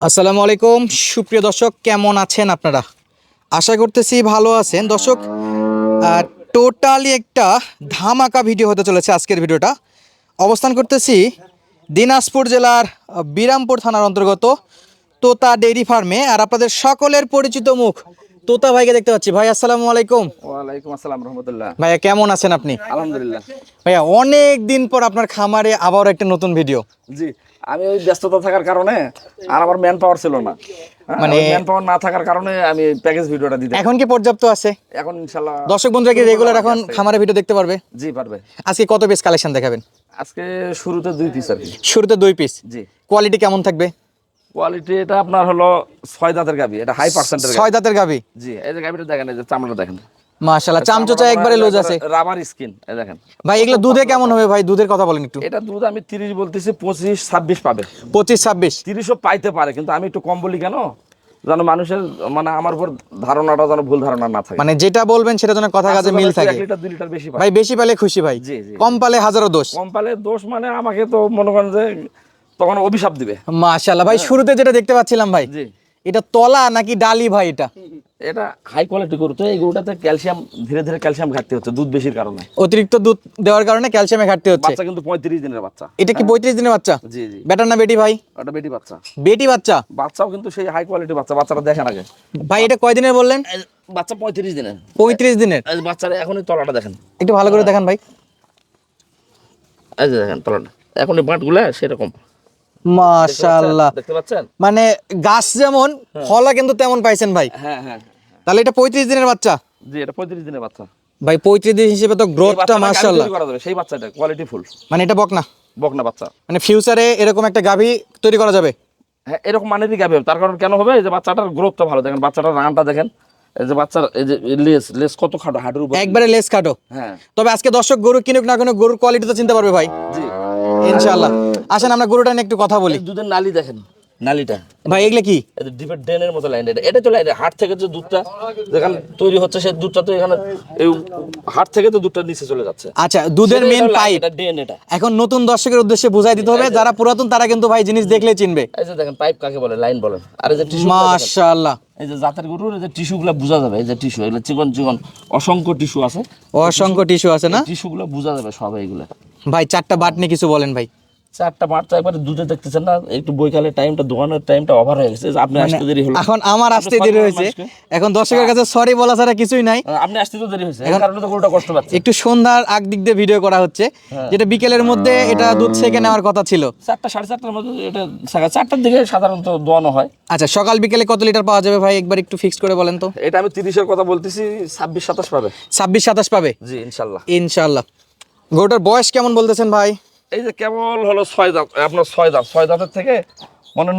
আসসালামু আলাইকুম সুপ্রিয় দর্শক, কেমন আছেন আপনারা? আশা করতেছি ভালো আছেন দর্শক। টোটালি একটা ধামাকা ভিডিও হতে চলেছে আজকের ভিডিওটা। অবস্থান করতেছি দিনাজপুর জেলার বিরামপুর থানার অন্তর্গত তোতা ডেইরি ফার্মে। আর আপনাদের সকলের পরিচিত মুখ তোতা ভাইকে দেখতে পাচ্ছি। ভাই আসসালামু আলাইকুম। ওয়ালাইকুম আসসালাম রহমতুল্লাহ। ভাইয়া কেমন আছেন আপনি? আলহামদুলিল্লাহ। ভাইয়া অনেক দিন পর আপনার খামারে আবার একটা নতুন ভিডিও। জি, আমি ওই ব্যস্ততা থাকার কারণে আর আমার ম্যান পাওয়ার ছিল না, মানে ম্যান পাওয়ার না থাকার কারণে আমি প্যাকেজ ভিডিওটা দিতে। এখন কি পর্যাপ্ত আছে? এখন ইনশাআল্লাহ দর্শক বন্ধুরা কি রেগুলার এখন খামারে ভিডিও দেখতে পারবে? জি পারবে। আজকে কত পিস কালেকশন দেখাবেন? আজকে শুরুতে 2 পিস আর কি। শুরুতে 2 পিস। জি। কোয়ালিটি কেমন থাকবে? কোয়ালিটি এটা আপনার হলো 6 দাঁতের গাবি, এটা হাই পার্সেন্টের 6 দাঁতের গাবি। জি, এই যে গাবিটা দেখেন, এই যে চামড়াটা দেখেন, মাশাআল্লাহ চামচোচা একবারে লুজ আছে, রাবার স্কিন। এই দেখেন ভাই এগুলো দুধে কেমন হবে ভাই? দুধের কথা বলেন একটু। এটা দুধ আমি 30 বলতেছি, 25 26 পাবে। 25 26 30ও পাইতে পারে, কিন্তু আমি একটু কম বলি কেন, যেন মানুষের মানে আমার উপর ধারণাটা যেন ভুল ধারণা না থাকে। মানে যেটা বলবেন সেটা যেন কথা কাজে মিল থাকে। 1 লিটার 2 লিটার বেশি পায় ভাই বেশি পালে খুশি ভাই, জি জি। কম পালে হাজারো দোষ। কম পালে দোষ মানে আমাকে তো মনে করেন যে তখন অভিশাপ দিবে। মাশাআল্লাহ ভাই শুরুতে যেটা দেখতে পাচ্ছিলাম ভাই, জি, এটা তলা নাকি ডালি ভাই? এটা হাই কোয়ালিটি গরু তো, এই গরুটাতে ক্যালসিয়াম ধীরে ধীরে ক্যালসিয়াম ঘাটতি হচ্ছে দুধ বেশির কারণে। অতিরিক্ত দুধ দেওয়ার কারণে ক্যালসিয়ামে ঘাটতি হচ্ছে। বাচ্চা কিন্তু 35 দিনের বাচ্চা। এটা কি 35 দিনের বাচ্চা? জি জি। বেটার না বেটি ভাই? ওটা বেটি বাচ্চা। বেটি বাচ্চা। বাচ্চাও কিন্তু সেই হাই কোয়ালিটি বাচ্চা, বাচ্চাটা দেখেন আগে। ভাই এটা কয় দিনের বললেন? বাচ্চা 35 দিনের। 35 দিনের। এই বাচ্চার এখনই তলাটা দেখেন, একটু ভালো করে দেখান ভাই। এই যে দেখেন তলাটা, এখনই বাঁটগুলা সেরকম। মাশাআল্লাহ, দেখতে পাচ্ছেন? মানে গাছ যেমন ফলও কিন্তু তেমন পাইছেন ভাই। হ্যাঁ হ্যাঁ। তাহলে এটা 35 দিনের বাচ্চা। জি, এটা 35 দিনের বাচ্চা। ভাই 35 দিন হিসেবে তো গ্রোথটা মাশাআল্লাহ। করা যাবে সেই বাচ্চাটা কোয়ালিটি ফুল। মানে এটা বকনা বকনা বাচ্চা, মানে ফিউচারে এরকম একটা গাভী তৈরি করা যাবে। হ্যাঁ এরকম মানেরই গাবে। তার কারণ কেন হবে, এই যে বাচ্চাটার গ্রোথটা ভালো দেখেন, বাচ্চাটার রানটা দেখেন, এই যে বাচ্চার এই যে লেস লেস কত খাটো, হাঁটুর উপর একবারে লেস কাটো। হ্যাঁ। তবে আজকে দর্শক গরু কিনুক না কিনুক গরুর কোয়ালিটি তো চিনতে পারবে ভাই জি ইনশাআল্লাহ। আসেন আমরা গরুটা নিয়ে একটু কথা বলি। এই দুধের নালি দেখেন, নালিটা ভাই এগুলা কি? এই যে ডিপের ড্রেনের মতো লাইন, এটা তো লাইন হাট থেকে যে দুধটা যেখানে তৈরি হচ্ছে সেই দুধটা তো এখানে এই হাট থেকে তো দুধটা নিচে চলে যাচ্ছে। আচ্ছা দুধের মেন পাইপ এটা ড্রেন। এটা এখন নতুন দর্শকের উদ্দেশ্যে বুঝাই দিতে হবে, যারা পুরাতন তারা কিন্তু ভাই জিনিস দেখলে চিনবে। এই যে দেখেন পাইপ কাকে বলে, লাইন বলে। আর এই যে টিস্যু, মাশাআল্লাহ এই যে জাতের গরুর এই যে টিস্যুগুলো বোঝা যাবে, এই যে টিস্যু এগুলো চিকন চিকন অসংখ্য টিস্যু আছে, অসংখ্য টিস্যু আছে না? টিস্যুগুলো বোঝা যাবে সব এইগুলো। ভাই চারটা বাট নিয়ে কিছু বলেন ভাই। 4টা বাচ্চা একবারে দুধে দেখতেছেন না, একটু বৈকালের টাইমটা দোকানের টাইমটা ওভার হয়ে গেছে, আপনি আসতে দেরি হলো। এখন আমার আসতে দেরি হয়েছে, এখন দর্শকের কাছে সরি বলা ছাড়া কিছুই নাই। আপনি আসতে তো দেরি হয়েছে, এই কারণে তো গরুটা কষ্ট পাচ্ছে। একটু সন্ধ্যার আগ দিক দিয়ে ভিডিও করা হচ্ছে, যেটা বিকেলের মধ্যে এটা দুধ ছেঁকে নেওয়ার কথা ছিল। 4টা 4:30টার মধ্যে, এটা 4টার দিকে সাধারণত দোয়ানো হয়। আচ্ছা সকাল বিকেলে কত লিটার পাওয়া যাবে ভাই একবার একটু ফিক্স করে বলেন তো। এটা আমি 30-এর কথা বলতেছি, 26-27 পাবে। 26-27 পাবে জি ইনশাল্লাহ। ইনশাআল্লাহ। গরুটার বয়স কেমন বলতেছেন ভাই? এই যে কেবল হলো 6 দাঁত, আপনার 6 দাঁতের থেকে মানে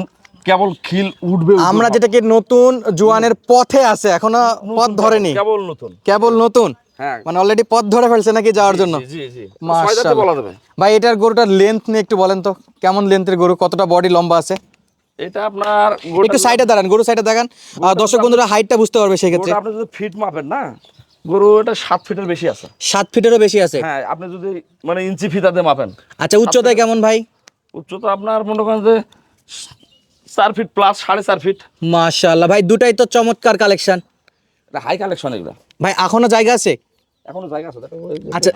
কেবল খিল উঠবে। আমরা যেটাকে নতুন জোয়ানের পথে আছে, এখনো পথ ধরেনি, কেবল নতুন, কেবল নতুন। হ্যাঁ মানে অলরেডি পথ ধরে ফেলছে নাকি যাওয়ার জন্য? জি জি। 6 দাঁতে মাশাআল্লাহ বলা যাবে। ভাই এটার গরুটার লেন্থ নিয়ে একটু বলেন তো, কেমন লেন্থের গরু, কতটা বডি লম্বা আছে? এটা আপনার একটু সাইডে দাঁড়ান, গরু সাইডে দেখান, দর্শক বন্ধুরা হাইটটা বুঝতে পারবে সেই ক্ষেত্রে। আপনি যদি ফিট মাপেন না, গরু এটা 7 ফিটের বেশি আছে। 7 ফিটেরও বেশি আছে? হ্যাঁ, আপনি যদি মানে ইঞ্চি ফিতাতে মাপেন। আচ্ছা উচ্চতায় কেমন ভাই? উচ্চতা আপনার মনে করেন যে 4 ফিট প্লাস, 4.5 ফিট। মাশাআল্লাহ ভাই দুটাই তো চমৎকার কালেকশন। এটা হাই কালেকশন এগুলা। ভাই এখনো জায়গা আছে? এখনো জায়গা আছে দেখো। আচ্ছা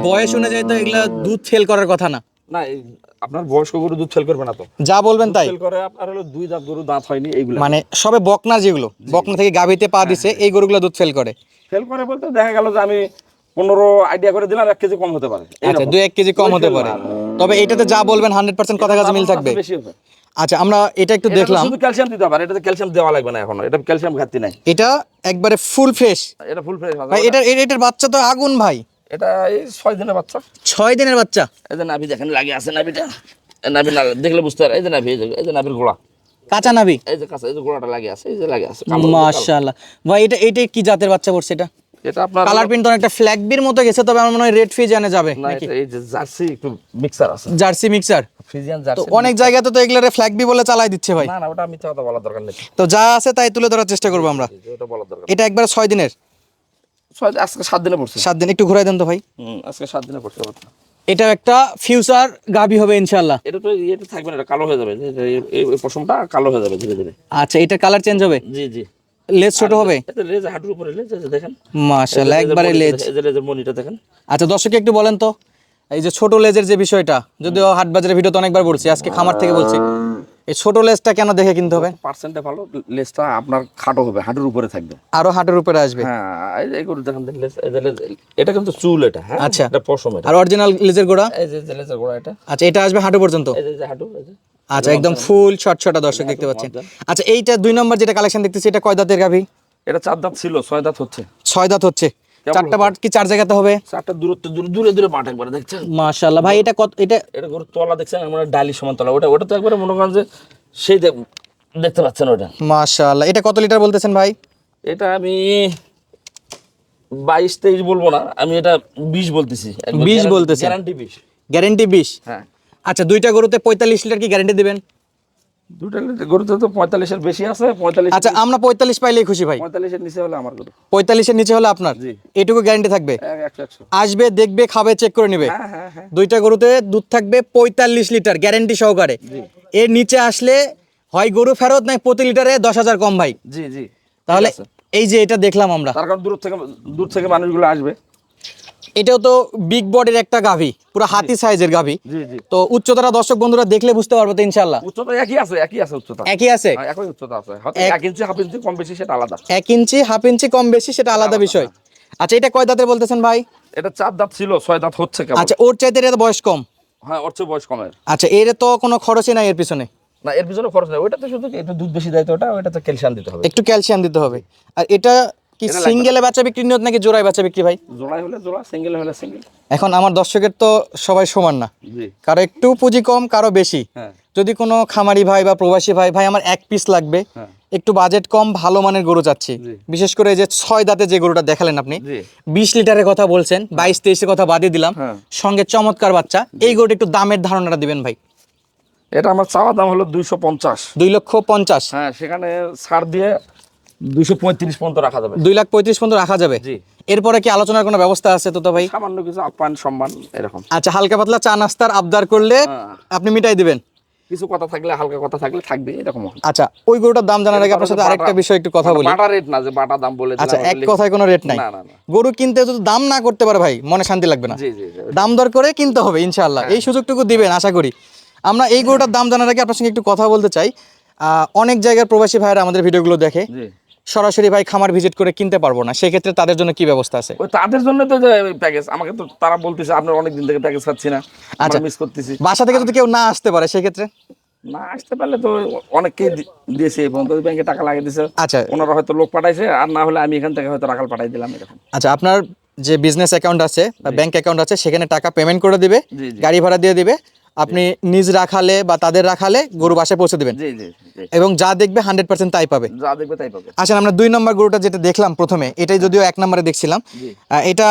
বয়স অনুযায়ী তো এগুলা দুধ ফেল করার কথা না? না, আপনার বয়স্ক গরু দুধ ফেল করবে না তো। যা বলবেন তাই। ফেল করে আপনার হলো 2 দাঁত গরু, দাঁত হয়নি এইগুলা। মানে সবে বকনা, যেগুলো বকনা থেকে গাভীতে পা দিছে এই গরুগুলো দুধ ফেল করে। ফেল করে বলতে দেখা গেল যে আমি 15 আইডিয়া করে দিলাম 1 কেজি কম হতে পারে। আচ্ছা 2-1 কেজি কম হতে পারে, তবে এটাতে যা বলবেন 100% কথা কাজে মিল থাকবে। বেশি হবে। আচ্ছা আমরা এটা একটু দেখলাম, শুধু ক্যালসিয়াম দিতে হবে, এটাতে ক্যালসিয়াম দেওয়া লাগবে না এখনো, এটা ক্যালসিয়াম ঘাটতি নাই। এটা একবারে ফুল ফ্রেশ। এটা ফুল ফ্রেশ ভাই এটার বাচ্চা তো আগুন ভাই। এটা এই 6 দিনের বাচ্চা। 6 দিনের বাচ্চা। এই যে নাভি দেখেন লাগে আছে, নাভিটা নাভি না দেখলে বুঝতে পারে। এই যে নাভি, এই যে নাভির গোড়া, কাঁচা নাভি, এই যে কাঁচা, এই যে গোড়াটা লাগে আছে, এই যে লাগে আছে। মাশাআল্লাহ ভাই এটা কি জাতের বাচ্চা পড়ছে? এটা এটা আপনার কালার প্রিন্ট তো একটা ফ্ল্যাগবির মতো গেছে, তবে আমার মনে হয় রেড ফিজিয়ানে যাবে না, নাকি? এটা এই যে জার্সি একটু মিক্সার আছে, জার্সি মিক্সার। ফ্রিজিয়ান তো জার্সি। অনেক জায়গাতে তো এগুলারে ফ্ল্যাগবি বলে চালাই দিচ্ছে ভাই। না না, ওটা আমি তো কথা বলার দরকার নেই। তো যা আছে তাই তুলে ধরার চেষ্টা করবো আমরা। ওটা বলার দরকার। এটা একবারে 6 দিনের। আজকে 7 দিনে পড়ছে। 7 দিন একটু ঘুরাই দেন তো ভাই। আজকে 7 দিনে পড়ছে বাচ্চা। এটা একটা ফিউচার গাভী হবে ইনশাআল্লাহ। এটা তো এটা থাকবে না, এটা কালো হয়ে যাবে, এই পশমটা কালো হয়ে যাবে ধীরে ধীরে। আচ্ছা, এটা কালার চেঞ্জ হবে, জি জি। লেজ ছোট হবে, এটা লেজ হাঁটুর উপরে লেজ, এই যে দেখেন মাশাআল্লাহ একবারে লেজ। এই যে লেজের মনিটা দেখেন। আচ্ছা দর্শককে একটু বলেন তো, এই যে ছোট লেজের যে বিষয়টা, যদিও হাট বাজারের ভিডিওতে অনেকবার বলছি, আজকে খামার থেকে বলছি, এই ছোট লেজটা কেন দেখে কিনতে হবে? পার্সেন্টে ভালো, লেজটা আপনার খাটো হবে, হাঁটুর উপরে থাকবে, আরো হাটের উপরে আসবে। হ্যাঁ এই গরু দেখেন লেজ, এই যে লেজ, এটা কিন্তু চুল, এটা হ্যাঁ আচ্ছা, এটা পশম, এটা আর অরিজিনাল লেজের গোড়া, এই যে লেজের গোড়া এটা। আচ্ছা, এটা আসবে হাঁটু পর্যন্ত, এই যে হাঁটু, এই যে আচ্ছা একদম ফুল ছটছটা দর্শক দেখতে পাচ্ছেন। আচ্ছা, এইটা 2 নম্বর যেটা কালেকশন দেখতেছি, এটা কয় দাঁতের গাভী? এটা 4 দাঁত ছিল, 6 দাঁত হচ্ছে। 6 দাঁত হচ্ছে, কেমন 4টা বাট কি 4 জায়গাতে হবে? 4টা দূরত্ব, দূরে দূরে বাট একবারে দেখছেন। মাশাআল্লাহ ভাই, এটা কত? এটা এটা গরুর তলা দেখছেন, আমরা ডালি সমান তলা, ওটা তো একবারে মনে করেন যে সেই দেখতে পাচ্ছেন ওটা। মাশাআল্লাহ, এটা কত লিটার বলতেছেন ভাই? এটা আমি 22-23 বলবো না, আমি এটা 20 বলতেছি। 20 বলতেছেন? গ্যারান্টি 20। গ্যারান্টি 20? হ্যাঁ। আচ্ছা, দুইটা গরুতে 45 লিটার কি গ্যারান্টি দিবেন? দুটো গরুতে তো 45 এর বেশি আছে, 45। আচ্ছা, আমরা 45 পাইলেই খুশি ভাই। 45 এর নিচে হলে আমার গরু। 45 এর নিচে হলে আপনার? জি। এটুকু গ্যারান্টি থাকবে? 100। আসবে, দেখবে, খাবে, চেক করে নেবে। হ্যাঁ হ্যাঁ হ্যাঁ। দুইটা গরুতে দুধ থাকবে 45 লিটার গ্যারান্টি সহকারে। এর নিচে আসলে হয় গরু ফেরত, নাই প্রতি লিটারে 10,000 কম ভাই। জি জি। তাহলে এই যে এটা দেখলাম আমরা, তার কারণ দূর থেকে মানুষগুলো আসবে। এটাও তো বিগ বডির একটা গাভী, পুরো হাতি সাইজের গাভী। জি জি। তো উচ্চতাটা দর্শক বন্ধুরা দেখলে বুঝতে পারবে তো ইনশাআল্লাহ। উচ্চতা একই আছে উচ্চতা। একই আছে? হ্যাঁ, একই উচ্চতা আছে, হয়তো 1 ইঞ্চি 1/2 ইঞ্চি কম বেশি সেটা আলাদা। 1 ইঞ্চি 1/2 ইঞ্চি কম বেশি সেটা আলাদা বিষয়। আচ্ছা, এটা কয় দাঁতের বলতেছেন ভাই? এটা 4 দাঁত ছিল, 6 দাঁত হচ্ছে কেবল। আচ্ছা, ওর চাইতে এটা বয়স কম। হ্যাঁ, ওর চেয়ে বয়স কমের। আচ্ছা, এর তো কোনো খরচই নাই এর পিছনে? না, এর পিছনে খরচ নেই, ওইটাতে শুধু একটু দুধ বেশি দেয় তো, ওইটাতে ক্যালসিয়াম দিতে হবে। একটু ক্যালসিয়াম দিতে হবে। আর এটা কি সিঙ্গেলে বেচা বিক্রি নিয়ত নাকি জোড়ায় বেচা বিক্রি ভাই? জোড়াই হলে জোড়া, সিঙ্গেল হলে সিঙ্গেল। এখন আমার দর্শকের তো সবাই সমান না, জি। কারো একটু পুঁজি কম, কারো বেশি। হ্যাঁ। যদি কোনো খামারি ভাই বা প্রবাসী ভাই, আমার 1 পিস লাগবে, হ্যাঁ। একটু বাজেট কম, ভালো মানের গরু চাচ্ছি, জি। বিশেষ করে এই যে 6 দাঁতে যে গরুটা দেখালেন আপনি, জি। 20 লিটারের কথা বলছেন, 22-23 এর কথা বাদই দিলাম, হ্যাঁ। সঙ্গে চমৎকার বাচ্চা, এই গরুটা একটু দামের ধারণাটা দিবেন ভাই। এটা আমার চাওয়া দাম হলো 250। 2,50,000? হ্যাঁ, সেখানে ছাড় দিয়ে 235 পর্যন্ত রাখা যাবে। 2,35,000 পর্যন্ত রাখা যাবে? জি। এরপরে কি আলোচনার কোনো ব্যবস্থা আছে তো ভাই? সামান্য কিছু আপ্যায়ন সম্মান এরকম। আচ্ছা, হালকা পাতলা চা নাস্তার আবদার করলে হ্যাঁ। আপনি মিটাই দিবেন? কিছু কথা থাকলে, হালকা কথা থাকলে থাকবে এরকম। আচ্ছা, ওই গরুটার দাম জানার আগে আপনার সাথে আরেকটা বিষয় একটু কথা বলি। বাটা রেট না যে বাটা দাম বলে দিলাম। আচ্ছা, এক কথায় কোনো রেট নাই? না না না। গরু কিনতে যদি দাম না করতে পারে ভাই, মনে শান্তি লাগবে না। জি জি জি। দাম দর করে কিনতে হবে ইনশাআল্লাহ, এই সুযোগটুকু দিবেন আশা করি। আমরা এই গরুটার দাম জানার আগে আপনার সঙ্গে একটু কথা বলতে চাই। অনেক জায়গার প্রবাসী ভাইরা আমাদের ভিডিওগুলো দেখে, জি। সরাসরি ভাই খামার ভিজিট করে কিনতে পারবো না, সেক্ষেত্রে তাদের জন্য কি ব্যবস্থা আছে? ওই তাদের জন্য তো যে প্যাকেজ, আমাকে তো তারা বলতেছে আপনার অনেক দিন থেকে প্যাকেজ পাচ্ছি না, আচ্ছা, মিস করতেছি। বাসা থেকে যদি কেউ না আসতে পারে সেক্ষেত্রে? না আসতে পারলে তো অনেককেই দিয়েছে, এবং ব্যাংকে টাকা লাগিয়ে দিয়েছে। আচ্ছা। ওনারা হয়তো লোক পাঠাইছে, আর না হলে আমি এখান থেকে হয়তো টাকা পাঠাই দিলাম এরকম। আচ্ছা, আপনার যে বিজনেস অ্যাকাউন্ট আছে বা ব্যাংক অ্যাকাউন্ট আছে, সেখানে টাকা পেমেন্ট করে দিবে, জি, জি। গাড়ি ভাড়া দিয়ে দিবে, আপনি নিজ রাখালে বা তাদের রাখালে গরু বাসায় পৌঁছে দিবেন, জি জি জি। এবং যা দেখবে 100% তাই পাবে। যা দেখবে তাই পাবে। আচ্ছা, আমরা 2 নম্বর গরুটা যেটা দেখলাম প্রথমে, এটাই যদিও 1 নম্বরে দেখছিলাম, জি। এটা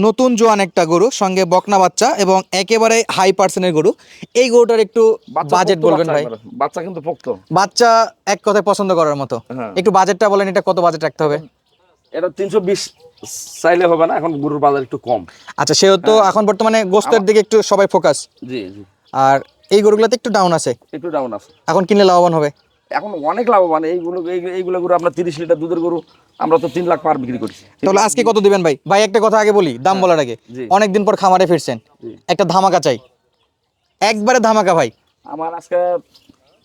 নতুন জোয়ান একটা গরু, সঙ্গে বকনা বাচ্চা এবং একেবারে হাই পার্সেন্টের গরু। এই গরুটার একটু বাজেট বলবেন ভাই? বাচ্চা কিন্তু পোক্ত বাচ্চা এক কথায় পছন্দ করার মতো। হ্যাঁ। একটু বাজেটটা বলেন, এটা কত বাজেট রাখতে হবে? এটা 320 চাইলে হবে না, এখন গরুর বাজার একটু কম। আচ্ছা, সেহেতু এখন বর্তমানে গোস্তের দিকে একটু সবাই ফোকাস, জি জি। আর এই গরুগুলোতে একটু ডাউন আছে, একটু ডাউন আছে। এখন কিনলে লাভবান হবে? এখন অনেক লাভবান এইগুলো গরু, আপনার 30 লিটার দুধের গরু আমরা তো 3 লাখ পার বিক্রি করছি। তাহলে আজকে কত দিবেন ভাই? ভাই একটা কথা আগে বলি, দাম বলার আগে, জি। অনেকদিন পর খামারে ফিরছেন, জি। একটা ধামাকা চাই, একবারে ধামাকা ভাই। আমার আজকে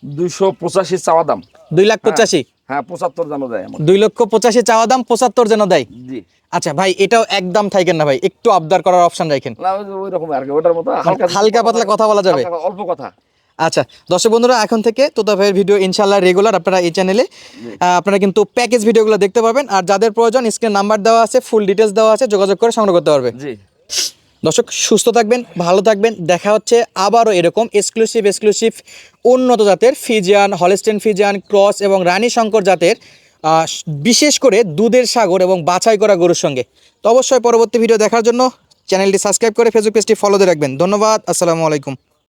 285 চাওয়া দাম। 2,85,000? হ্যাঁ, 75 জানো যায় আমার। 2,85,000 চাওয়া দাম, 75 যেন দেয়? জি। আচ্ছা ভাই, এটাও একদম থাকেন না ভাই, একটু আবদার করার অপশন রাখেন, না, ওই রকম আর কি, ওটার মতো হালকা পাতলা কথা বলা যাবে? অল্প কথা। আচ্ছা দর্শক বন্ধুরা, এখন থেকে তোতা ভাইয়ের ভিডিও ইনশাল্লাহ রেগুলার আপনারা এই চ্যানেলে আপনারা কিন্তু প্যাকেজ ভিডিওগুলো দেখতে পাবেন, আর যাদের প্রয়োজন স্ক্রিনে নাম্বার দেওয়া আছে, ফুল ডিটেলস দেওয়া আছে, যোগাযোগ করে সংগ্রহ করতে পারবে। জি। দর্শক সুস্থ থাকবেন, ভালো থাকবেন, দেখা হচ্ছে আবারও এরকম এক্সক্লুসিভ উন্নত জাতের ফিজিয়ান, হলস্টেইন ফিজিয়ান, ক্রস এবং রানী শঙ্কর জাতের বিশেষ করে দুধের সাগর এবং বাছাই করা গরুর সঙ্গে। তো অবশ্যই পরবর্তী ভিডিও দেখার জন্য চ্যানেলটি সাবস্ক্রাইব করে ফেসবুক পেজটি ফলো দিয়ে রাখবেন। ধন্যবাদ, আসসালামু আলাইকুম।